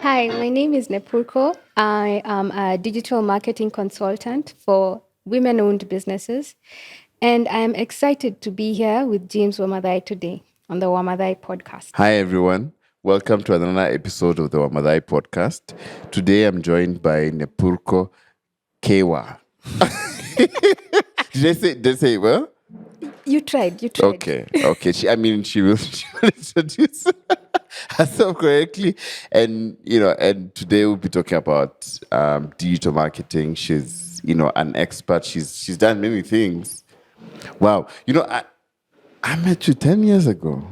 Hi, my name is Nepurko. I am a digital marketing consultant for women-owned businesses, and I am excited to be here with James Wamadai today on the Wamadai podcast. Hi, everyone. Welcome to another episode of the Wamadai podcast. Today, I'm joined by Nepurko Keiwua. Did I say it well? You tried. Okay. She will introduce herself correctly. And today we'll be talking about digital marketing. She's, an expert. She's done many things. Wow. I met you 10 years ago.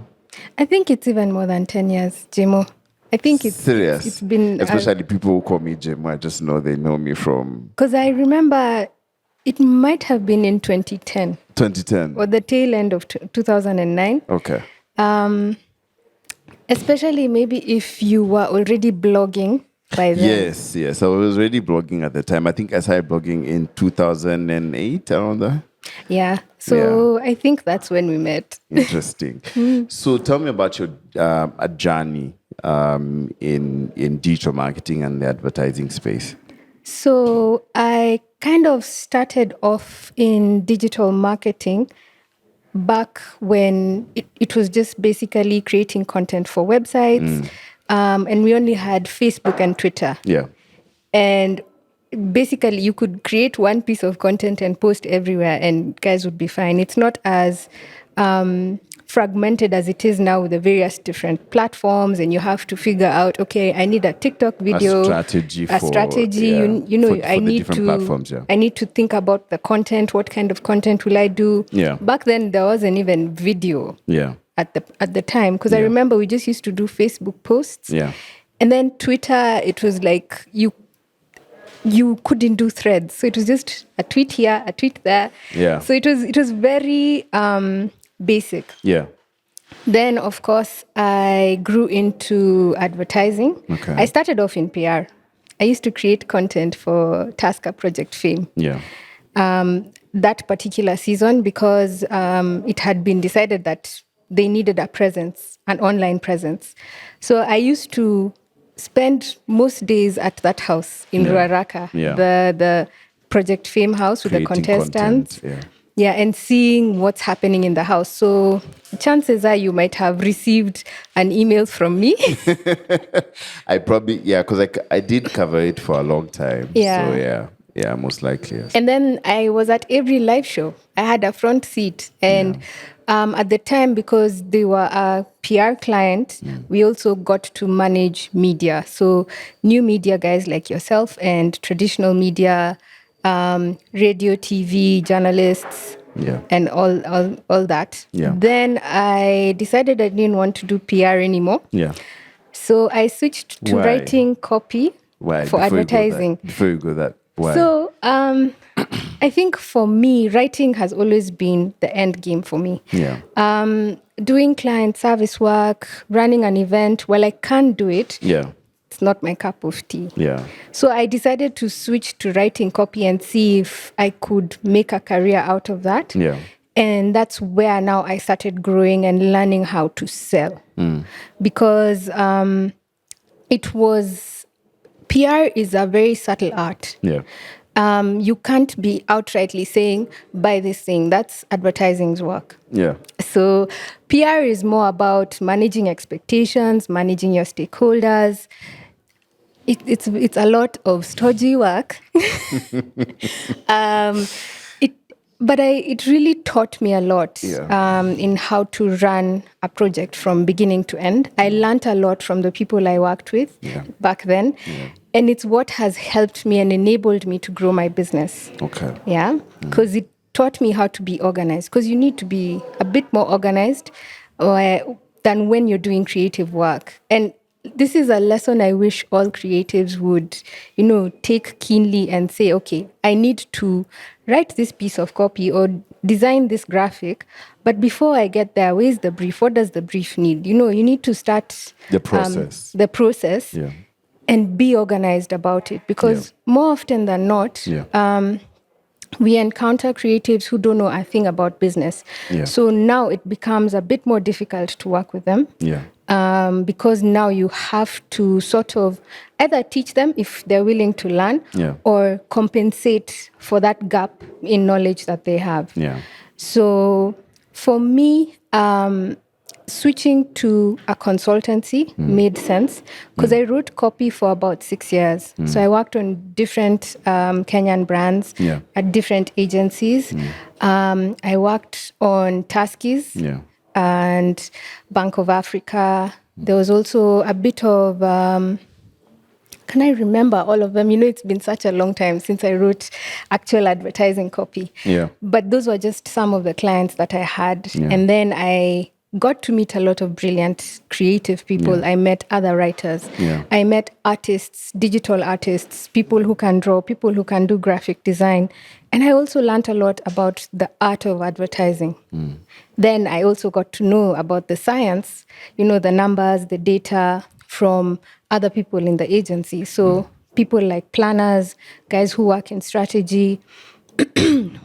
I think it's even more than 10 years, Jimo. I think it's serious. It's been especially people who call me Gemma. I just know they know me from. Because I remember it might have been in 2010. 2010 or the tail end of 2009. Okay. Especially maybe if you were already blogging by then. Yes. I was already blogging at the time. I think I started blogging in 2008, around that. Yeah. So I think that's when we met. Interesting. So tell me about your journey in digital marketing and the advertising space. So I kind of started off in digital marketing back when it was just basically creating content for websites. And we only had Facebook and Twitter. Yeah. And basically you could create one piece of content and post everywhere and guys would be fine. It's not as fragmented as it is now with the various different platforms, and you have to figure out, okay, I need a TikTok video, a strategy. I need to think about the content. What kind of content will I do? Yeah. Back then there wasn't even video. Yeah. At the time, because I remember we just used to do Facebook posts. Yeah. And then Twitter, it was like you couldn't do threads, so it was just a tweet here, a tweet there. Yeah. So it was very basic. Yeah. Then, of course, I grew into advertising. Okay. I started off in PR. I used to create content for Tasker Project Fame. Yeah. That particular season, because it had been decided that they needed a presence, an online presence. So I used to spend most days at that house in Ruaraka, the Project Fame house with creating the contestants. Content, and seeing what's happening in the house. So chances are you might have received an email from me. I probably, because I did cover it for a long time. Yeah. So most likely. Yes. And then I was at every live show. I had a front seat. And at the time, because they were a PR client, we also got to manage media. So new media guys like yourself and traditional media, radio, TV, journalists, and all that. Yeah. Then I decided I didn't want to do PR anymore. Yeah. So I switched to writing copy for advertising. Before you go that, why? So I think for me, writing has always been the end game for me. Yeah. Doing client service work, running an event, well, I can't do it. Yeah. It's not my cup of tea. Yeah. So I decided to switch to writing copy and see if I could make a career out of that. Yeah. And that's where now I started growing and learning how to sell. Because PR is a very subtle art. Yeah. You can't be outrightly saying, buy this thing. That's advertising's work. Yeah. So PR is more about managing expectations, managing your stakeholders. It's a lot of stodgy work. It really taught me a lot in how to run a project from beginning to end. I learned a lot from the people I worked with back then. Yeah. And it's what has helped me and enabled me to grow my business. Okay. Yeah, because it taught me how to be organized. Because you need to be a bit more organized than when you're doing creative work. And this is a lesson I wish all creatives would, take keenly and say, okay, I need to write this piece of copy or design this graphic. But before I get there, where's the brief? What does the brief need? You need to start the process. Yeah. And be organized about it. Because more often than not, we encounter creatives who don't know a thing about business. Yeah. So now it becomes a bit more difficult to work with them. Yeah. because now you have to sort of either teach them if they're willing to learn or compensate for that gap in knowledge that they have. Yeah. So for me, switching to a consultancy made sense because I wrote copy for about 6 years. So I worked on different Kenyan brands at different agencies. I worked on Taskies and Bank of Africa. There was also a bit of, can I remember all of them? It's been such a long time since I wrote actual advertising copy. But those were just some of the clients that I had. And then I got to meet a lot of brilliant creative people. I met other writers. I met artists, digital artists, people who can draw, people who can do graphic design. And I also learned a lot about the art of advertising. Then I also got to know about the science, the numbers, the data from other people in the agency. So people like planners, guys who work in strategy.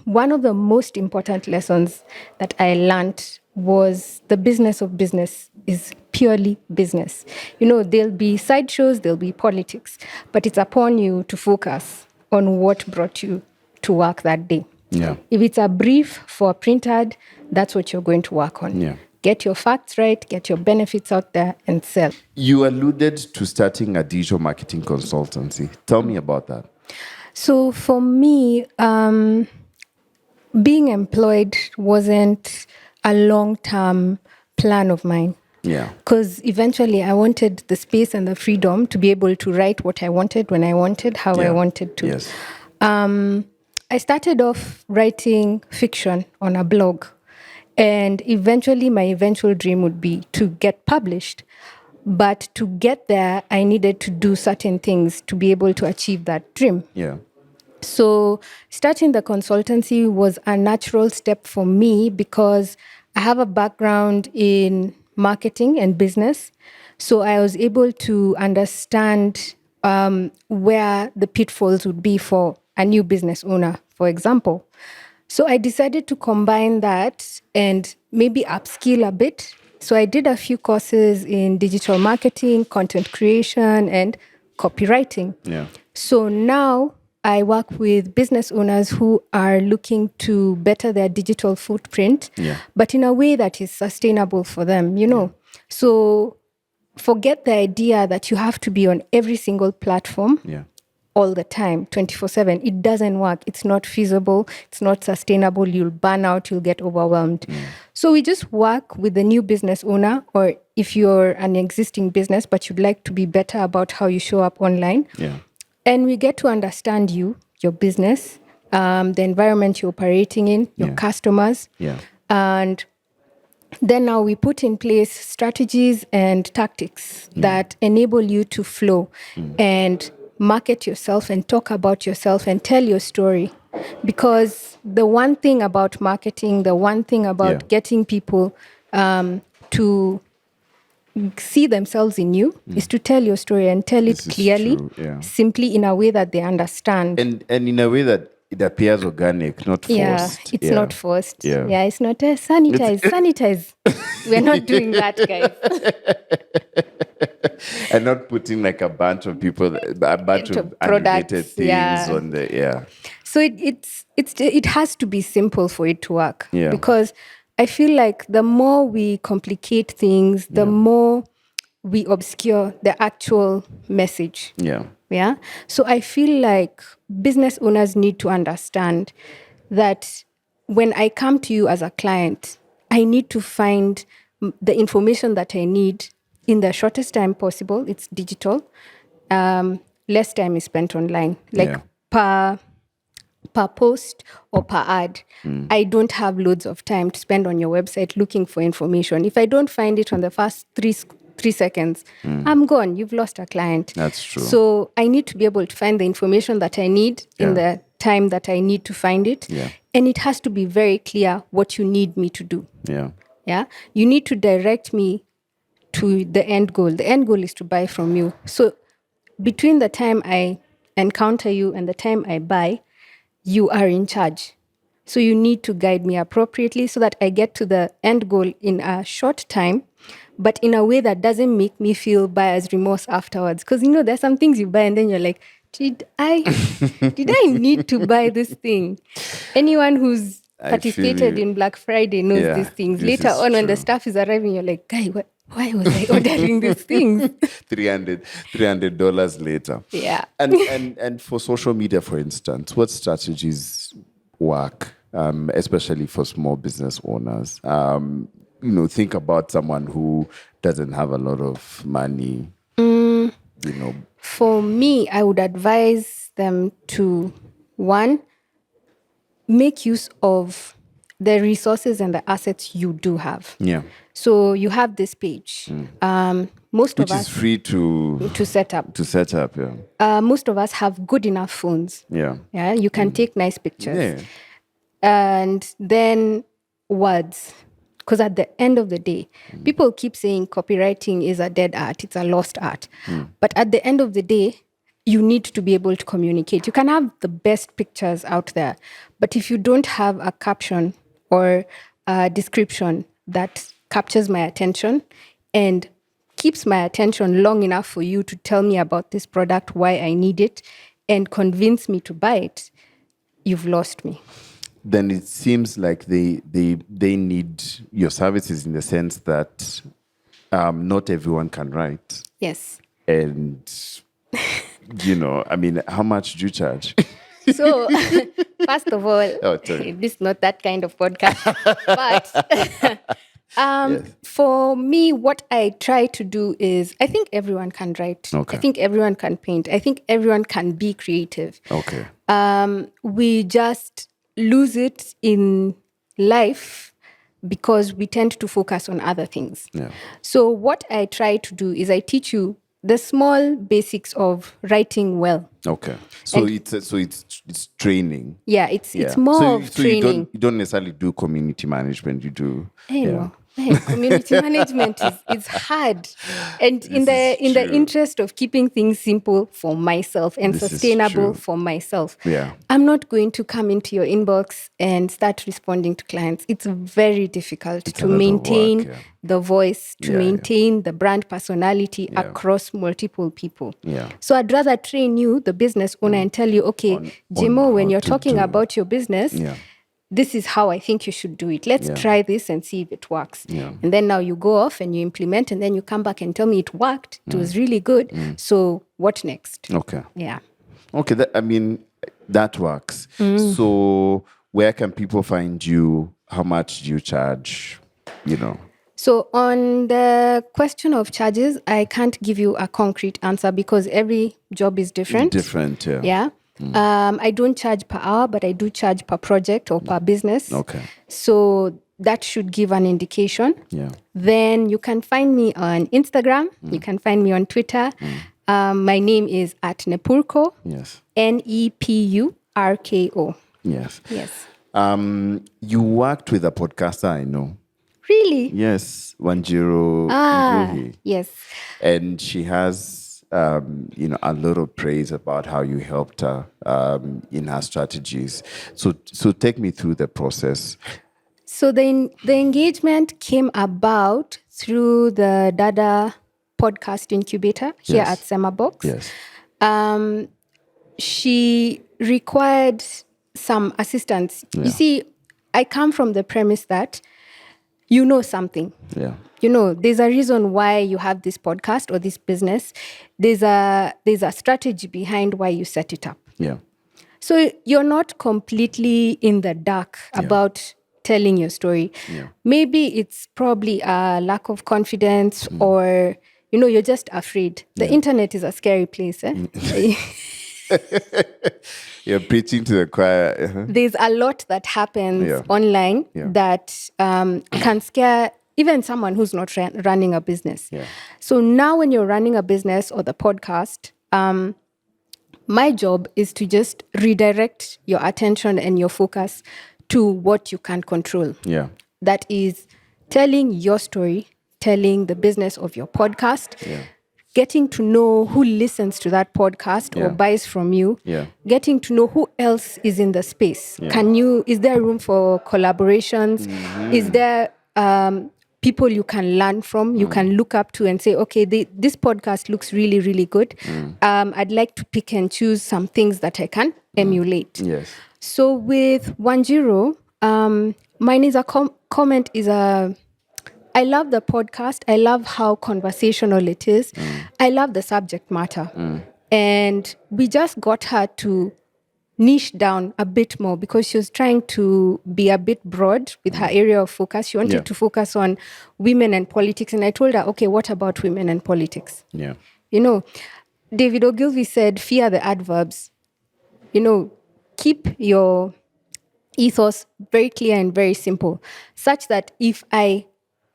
One of the most important lessons that I learned was the business of business is purely business. There'll be sideshows, there'll be politics, but it's upon you to focus on what brought you to work that day. If it's a brief for a print ad, that's what you're going to work on. Get your facts right, get your benefits out there, and sell. You alluded to starting a digital marketing consultancy. Tell me about that. So for me, being employed wasn't a long-term plan of mine. Because eventually I wanted the space and the freedom to be able to write what I wanted, when I wanted, how I wanted to. I started off writing fiction on a blog. And eventually, my eventual dream would be to get published. But to get there, I needed to do certain things to be able to achieve that dream. So starting the consultancy was a natural step for me because I have a background in marketing and business. So I was able to understand where the pitfalls would be for a new business owner, for example. So I decided to combine that and maybe upskill a bit. So I did a few courses in digital marketing, content creation, and copywriting. So now I work with business owners who are looking to better their digital footprint, but in a way that is sustainable for them, So forget the idea that you have to be on every single platform. All the time, 24/7. It doesn't work. It's not feasible. It's not sustainable. You'll burn out. You'll get overwhelmed. So we just work with the new business owner, or if you're an existing business, but you'd like to be better about how you show up online. And we get to understand you, your business, the environment you're operating in, your customers. And then now we put in place strategies and tactics that enable you to flow and market yourself and talk about yourself and tell your story. Because the one thing about marketing, the one thing about getting people to see themselves in you is to tell your story and tell it clearly, simply in a way that they understand. And in a way that it appears organic, not forced. It's not forced. It's not sanitize. We're not doing that, guys. And not putting like a bunch of people, a bunch of aggregated things on the So it has to be simple for it to work. Because I feel like the more we complicate things, the more we obscure the actual message. So I feel like business owners need to understand that when I come to you as a client, I need to find the information that I need in the shortest time possible. It's digital. Less time is spent online. Per post or per ad. I don't have loads of time to spend on your website looking for information. If I don't find it on the first 3 seconds, I'm gone. You've lost a client. That's true. So I need to be able to find the information that I need in the time that I need to find it. And it has to be very clear what you need me to do. You need to direct me to the end goal. The end goal is to buy from you. So between the time I encounter you and the time I buy, you are in charge. So you need to guide me appropriately so that I get to the end goal in a short time, but in a way that doesn't make me feel buyer's remorse afterwards. Because, there's some things you buy and then you're like, did I need to buy this thing? Anyone who's I feel participated you. in Black Friday knows Yeah, these things. this Later is on, when the true. stuff is arriving, you're like, guy, why was I ordering these things? $300 later. Yeah. And for social media, for instance, what strategies work, especially for small business owners? Think about someone who doesn't have a lot of money. For me, I would advise them to, one, make use of the resources and the assets you do have. Yeah. So you have this page. Most Which of is us free to set up. Yeah. Most of us have good enough phones. Yeah. Yeah, you can take nice pictures. Yeah. And then words. Because at the end of the day, people keep saying copywriting is a dead art, it's a lost art. But at the end of the day, you need to be able to communicate. You can have the best pictures out there, but if you don't have a caption or a description that captures my attention and keeps my attention long enough for you to tell me about this product, why I need it, and convince me to buy it, you've lost me. Then it seems like they need your services in the sense that not everyone can write. Yes. And, how much do you charge? So, first of all, this is not that kind of podcast. But Yes. for me, what I try to do is, I think everyone can write. Okay. I think everyone can paint. I think everyone can be creative. Okay. We just lose it in life because we tend to focus on other things. Yeah. So what I try to do is I teach you the small basics of writing well. Okay. So it's training. Yeah, it's more of training. You don't necessarily do community management. You do. Community management is hard, and in the interest of keeping things simple for myself and sustainable for myself, I'm not going to come into your inbox and start responding to clients. It's very difficult to maintain the voice, to maintain the brand personality across multiple people. Yeah. So I'd rather train you, the business owner, and tell you, okay, Gemma, when you're talking about your business, this is how I think you should do it. Let's try this and see if it works. Yeah. And then now you go off and you implement, and then you come back and tell me it worked. It was really good. So what next? Okay. Yeah. Okay. That works. So where can people find you? How much do you charge? So on the question of charges, I can't give you a concrete answer because every job is different. Yeah. I don't charge per hour, but I do charge per project or per business. Okay. So that should give an indication. Yeah. Then you can find me on Instagram. You can find me on Twitter. My name is @Nepurko. Yes. Nepurko. Yes. Yes. You worked with a podcaster, I know. Really? Yes, Wanjiro. Yes. And she has, a lot of praise about how you helped her in her strategies. So take me through the process. So the engagement came about through the Dada podcast incubator here at Semabox. Yes. She required some assistance. You see, I come from the premise that you know something. Yeah. There's a reason why you have this podcast or this business. There's a strategy behind why you set it up. Yeah. So you're not completely in the dark about telling your story. Yeah. Maybe it's probably a lack of confidence or, you're just afraid. The internet is a scary place. You're preaching to the choir. There's a lot that happens online that can scare even someone who's not running a business. Yeah. So now when you're running a business or the podcast, my job is to just redirect your attention and your focus to what you can control. Yeah. That is telling your story, telling the business of your podcast, getting to know who listens to that podcast or buys from you, getting to know who else is in the space. Is there room for collaborations? Is there people you can learn from, you can look up to and say, okay, this podcast looks really, really good. I'd like to pick and choose some things that I can emulate. Yes. So with 10, mine is a comment is I love the podcast. I love how conversational it is. I love the subject matter. And we just got her to niche down a bit more because she was trying to be a bit broad with her area of focus. She wanted to focus on women and politics. And I told her, okay, what about women and politics? Yeah. You know, David Ogilvy said, fear the adverbs. You know, keep your ethos very clear and very simple, such that if I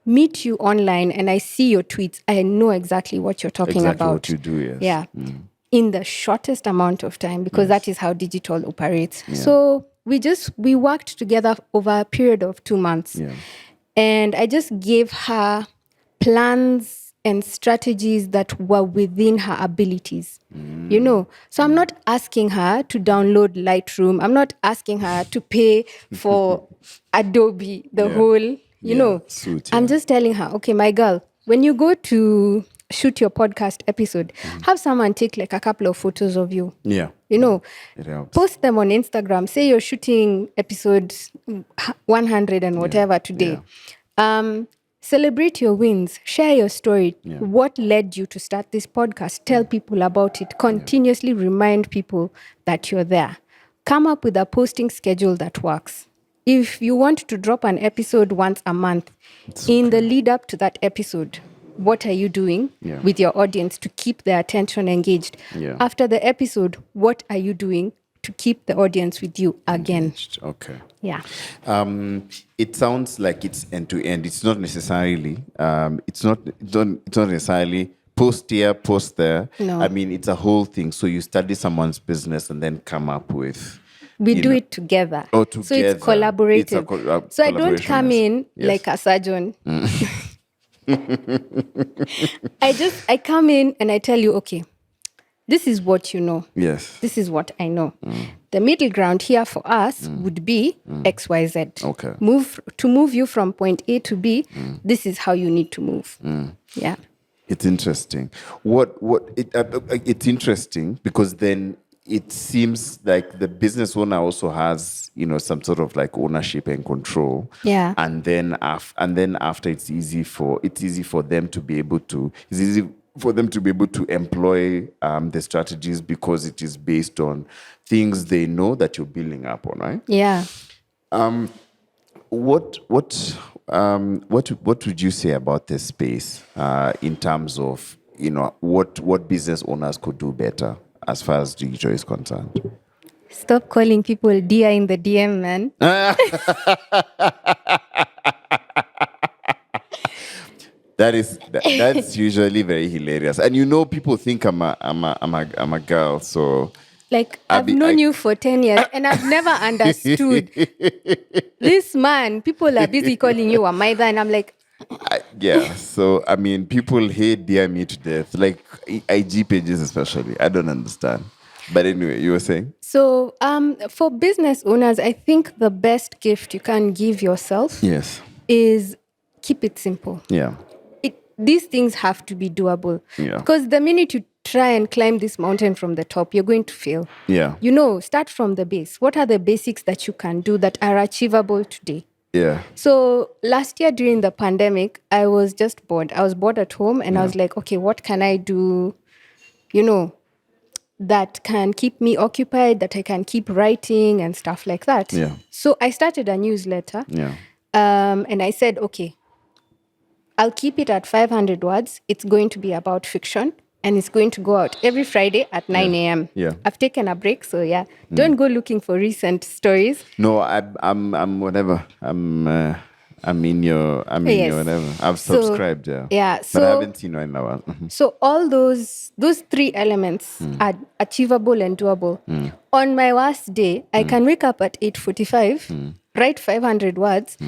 meet you online and I see your tweets, I know exactly what you're talking about. What you do, yes. Yeah. In the shortest amount of time, because that is how digital operates. So we worked together over a period of 2 months. And I just gave her plans and strategies that were within her abilities. You know, so I'm not asking her to download Lightroom. I'm not asking her to pay for Adobe, the whole, you know. I'm just telling her, okay, my girl, when you go to shoot your podcast episode, have someone take like a couple of photos of you. Yeah. You know, it helps. Post them on Instagram. Say you're shooting episode 100 and whatever today. Celebrate your wins. Share your story. What led you to start this podcast? Tell people about it. Continuously remind people that you're there. Come up with a posting schedule that works. If you want to drop an episode once a month, in the lead up to that episode, what are you doing with your audience to keep their attention engaged? After the episode, what are you doing to keep the audience with you again? Engaged. Okay. Yeah. It sounds like it's end to end. It's not necessarily. It's not necessarily post here, post there. No. I mean, it's a whole thing. So you study someone's business and then come up with. We do it together. Oh, together. So it's collaborative. So I don't come in like a surgeon. I come in and I tell you, okay, this is what you know. Yes. This is what I know. The middle ground here for us would be XYZ. Okay. Move you from point A to B, this is how you need to move. Yeah. It's interesting. It's interesting because then it seems like the business owner also has, you know, some sort of like ownership and control. Yeah. And then after it's easy for them to be able to employ the strategies because it is based on things they know that you're building up on, right? Yeah. What would you say about this space in terms of, you know, what business owners could do better as far as digital is concerned? Stop calling people dear in the DM, man. That's usually very hilarious, and you know, people think I'm a girl, so like I've known you for 10 years and I've never understood this man. People are busy calling you a mother, and I'm like, so I mean, people hate dear me to death, like IG pages especially. I don't understand. But anyway, you were saying? So for business owners, I think the best gift you can give yourself is keep it simple. Yeah. These things have to be doable. Yeah. Because the minute you try and climb this mountain from the top, you're going to fail. Yeah. You know, start from the base. What are the basics that you can do that are achievable today? Yeah. So last year during the pandemic, I was just bored. I was bored at home and I was like, okay, what can I do, you know, that can keep me occupied, that I can keep writing and stuff like that. Yeah. So I started a newsletter. Yeah. And I said, okay, I'll keep it at 500 words. It's going to be about fiction. And it's going to go out every Friday at 9 a.m. Yeah. I've taken a break, so don't go looking for recent stories. No, I'm whatever. I'm in your whatever. I've subscribed, Yeah. So but I haven't seen one now. So all those three elements are achievable and doable. On my worst day, I can wake up at 8:45, write 500 words,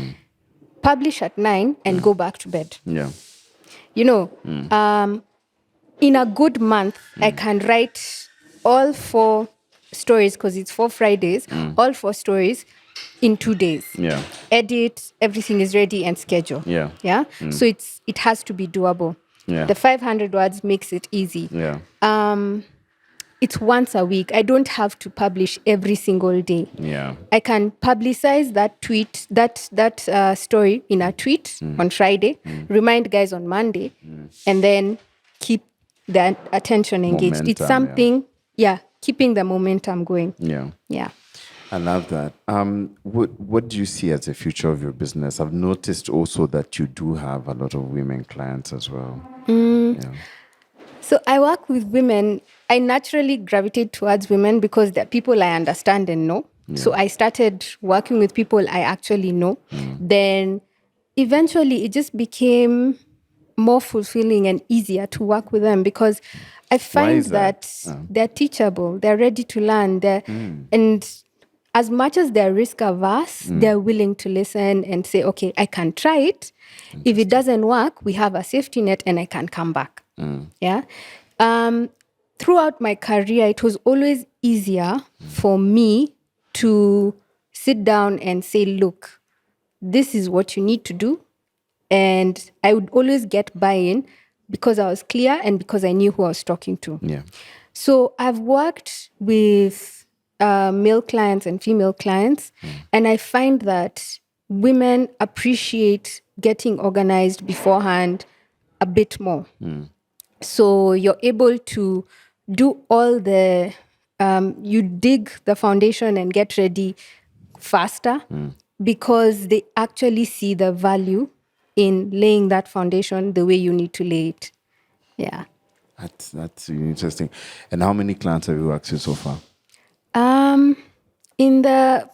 publish at 9, and go back to bed. Yeah. You know, in a good month, I can write all 4 stories because it's 4 Fridays, all 4 stories in 2 days. Yeah. Edit, everything is ready and schedule. Yeah. Yeah. So it has to be doable. Yeah. The 500 words makes it easy. Yeah. It's once a week. I don't have to publish every single day. Yeah. I can publicize that tweet, that story in a tweet on Friday, remind guys on Monday, and then keep the attention engaged. It's Momentum, something, keeping the momentum going. Yeah. Yeah. I love that. What do you see as the future of your business? I've noticed also that you do have a lot of women clients as well. Yeah. So I work with women. I naturally gravitate towards women because they're people I understand and know. So I started working with people I actually know. Then eventually it just became more fulfilling and easier to work with them because I find is that? they're teachable, they're ready to learn, and as much as they're risk averse, they're willing to listen and say, okay, I can try it. If it doesn't work, we have a safety net and I can come back. Yeah. Throughout my career, it was always easier for me to sit down and say, look, this is what you need to do. And I would always get buy-in because I was clear and because I knew who I was talking to. Yeah. So I've worked with male clients and female clients, and I find that women appreciate getting organized beforehand a bit more. So you're able to do all the, you dig the foundation and get ready faster because they actually see the value in laying that foundation the way you need to lay it. Yeah. That's really interesting. And how many clients have you worked with so far? In the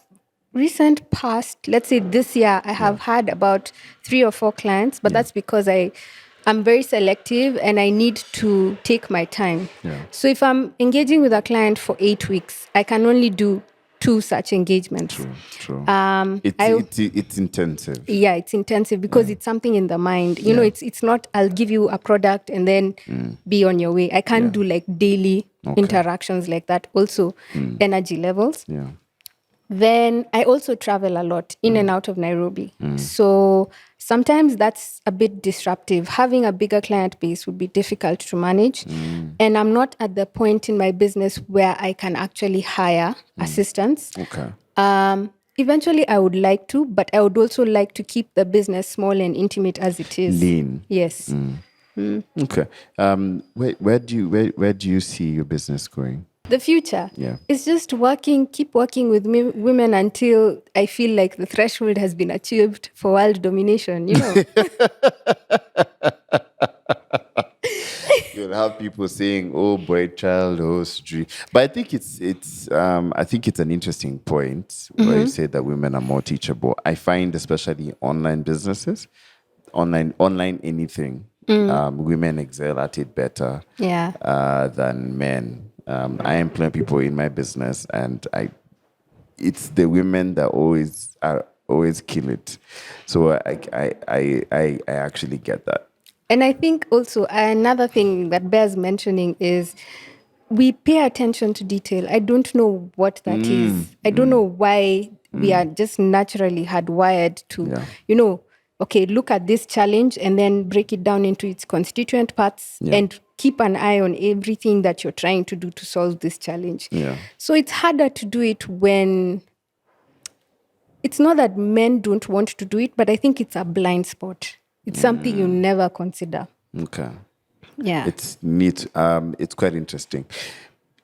recent past, let's say this year, I have had about 3 or 4 clients, but that's because I'm very selective and I need to take my time. Yeah. So if I'm engaging with a client for 8 weeks, I can only do 2 such engagements. True. It's intensive. Yeah, it's intensive because it's something in the mind. You know, it's not I'll give you a product and then be on your way. I can't do like daily interactions like that. Also, energy levels. Yeah. Then I also travel a lot in and out of Nairobi. So sometimes that's a bit disruptive. Having a bigger client base would be difficult to manage. And I'm not at the point in my business where I can actually hire assistants. Okay. Eventually, I would like to, but I would also like to keep the business small and intimate as it is. Lean. Yes. Okay. Where do you see your business going? The future is just keep working with women until I feel like the threshold has been achieved for world domination, you know. You'll have people saying, "Oh, boy, child, oh, street." But I think it's an interesting point where you say that women are more teachable. I find, especially online businesses, online anything, women excel at it better than men. I employ people in my business, and it's the women that always kill it. So I actually get that. And I think also another thing that bears mentioning is we pay attention to detail. I don't know what that is. I don't know why we are just naturally hardwired to, okay, look at this challenge and then break it down into its constituent parts and keep an eye on everything that you're trying to do to solve this challenge. Yeah. So it's harder to do it when it's not that men don't want to do it, but I think it's a blind spot. It's something you never consider. Okay. Yeah. It's neat. It's quite interesting.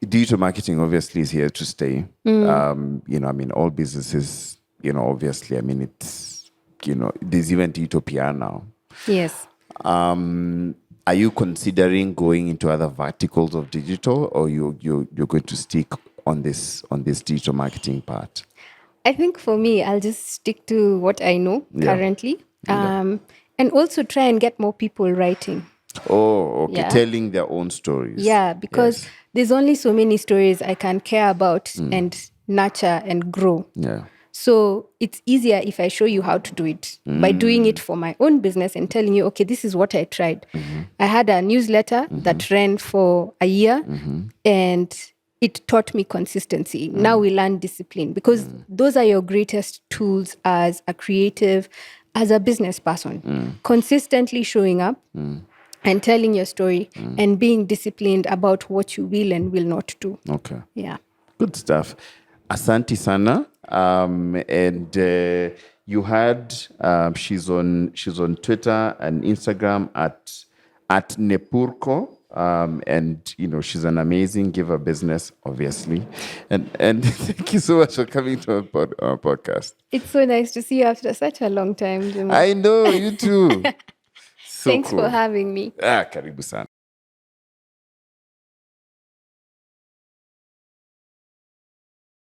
Digital marketing obviously is here to stay. All businesses, obviously, it's, there's even digital PR now. Yes. Are you considering going into other verticals of digital, or you're going to stick on this digital marketing part? I think for me, I'll just stick to what I know currently. And also try and get more people writing. Oh, okay. Yeah. Telling their own stories. Yeah, because there's only so many stories I can care about and nurture and grow. Yeah. So it's easier if I show you how to do it by doing it for my own business and telling you, okay, this is what I tried. I had a newsletter that ran for a year and it taught me consistency. Now we learn discipline because those are your greatest tools as a creative, as a business person. Consistently showing up and telling your story and being disciplined about what you will and will not do. Okay. Yeah. Good stuff. Asante sana. And you had she's on Twitter and Instagram at Nepurko. And she's an amazing giver business, obviously. And thank you so much for coming to our podcast. It's so nice to see you after such a long time, Gemma. I know, you too. So Thanks cool. for having me. Karibu sana.